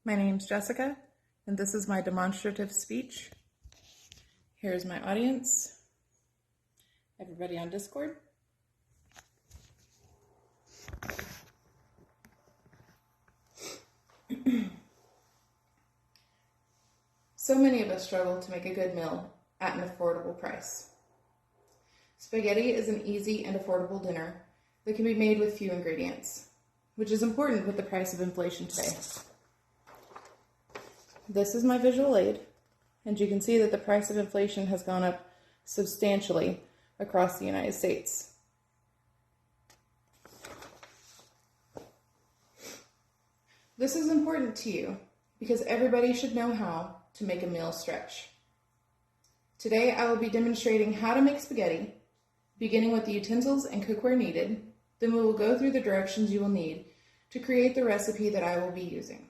My name's Jessica, and this is my demonstrative speech. Here's my audience. Everybody on Discord. So many of us struggle to make a good meal at an affordable price. Spaghetti is an easy and affordable dinner that can be made with few ingredients, which is important with the price of inflation today. This is my visual aid, and you can see that the price of inflation has gone up substantially across the United States. This is important to you because everybody should know how to make a meal stretch. Today I will be demonstrating how to make spaghetti, beginning with the utensils and cookware needed. Then we will go through the directions you will need to create the recipe that I will be using.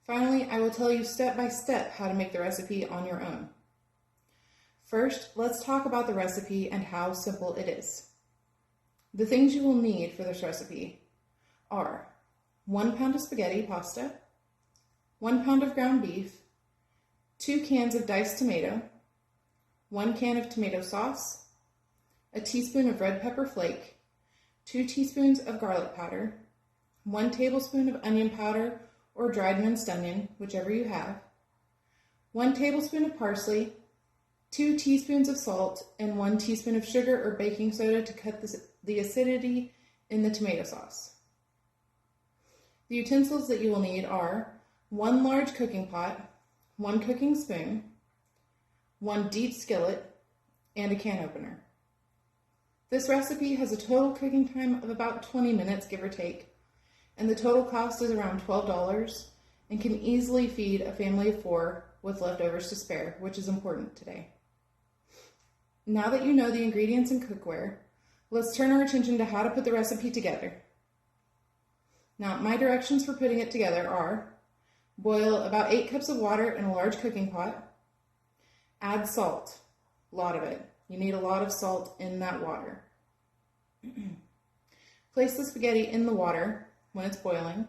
Finally, I will tell you step by step how to make the recipe on your own. First, let's talk about the recipe and how simple it is. The things you will need for this recipe are 1 pound of spaghetti pasta, 1 pound of ground beef, 2 cans of diced tomato, 1 can of tomato sauce, a teaspoon of red pepper flake, 2 teaspoons of garlic powder, 1 tablespoon of onion powder or dried minced onion, whichever you have, 1 tablespoon of parsley, 2 teaspoons of salt, and 1 teaspoon of sugar or baking soda to cut the acidity in the tomato sauce. The utensils that you will need are 1 large cooking pot, 1 cooking spoon, 1 deep skillet, and a can opener. This recipe has a total cooking time of about 20 minutes, give or take, and the total cost is around $12 and can easily feed a family of 4 with leftovers to spare, which is important today. Now that you know the ingredients and cookware, let's turn our attention to how to put the recipe together. Now, my directions for putting it together are: boil about 8 cups of water in a large cooking pot. Add salt, a lot of it. You need a lot of salt in that water. Place the spaghetti in the water when it's boiling.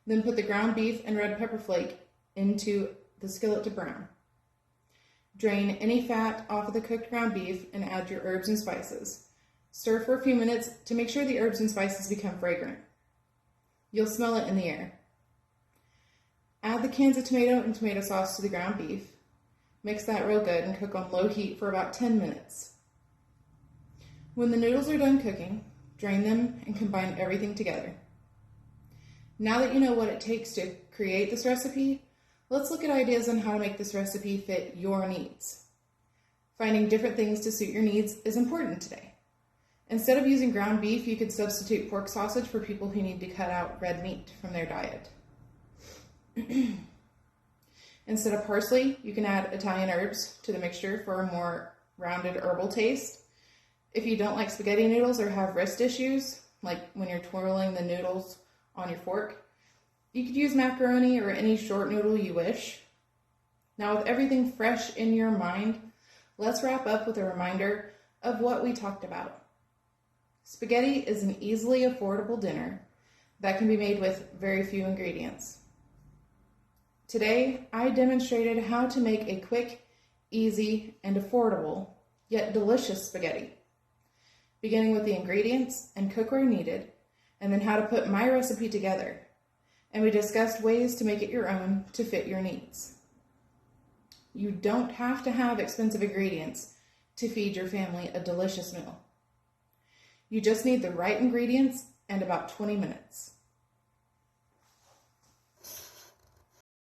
Then put the ground beef and red pepper flake into the skillet to brown. Drain any fat off of the cooked ground beef and add your herbs and spices. Stir for a few minutes to make sure the herbs and spices become fragrant. You'll smell it in the air. Add the cans of tomato and tomato sauce to the ground beef. Mix that real good and cook on low heat for about 10 minutes. When the noodles are done cooking, drain them and combine everything together. Now that you know what it takes to create this recipe, let's look at ideas on how to make this recipe fit your needs. Finding different things to suit your needs is important today. Instead of using ground beef, you could substitute pork sausage for people who need to cut out red meat from their diet. Instead of parsley, you can add Italian herbs to the mixture for a more rounded herbal taste. If you don't like spaghetti noodles or have wrist issues, like when you're twirling the noodles on your fork, you could use macaroni or any short noodle you wish. Now, with everything fresh in your mind, let's wrap up with a reminder of what we talked about. Spaghetti is an easily affordable dinner that can be made with very few ingredients. Today, I demonstrated how to make a quick, easy, and affordable, yet delicious spaghetti, beginning with the ingredients and cookware needed, and then how to put my recipe together. And we discussed ways to make it your own to fit your needs. You don't have to have expensive ingredients to feed your family a delicious meal. You just need the right ingredients and about 20 minutes.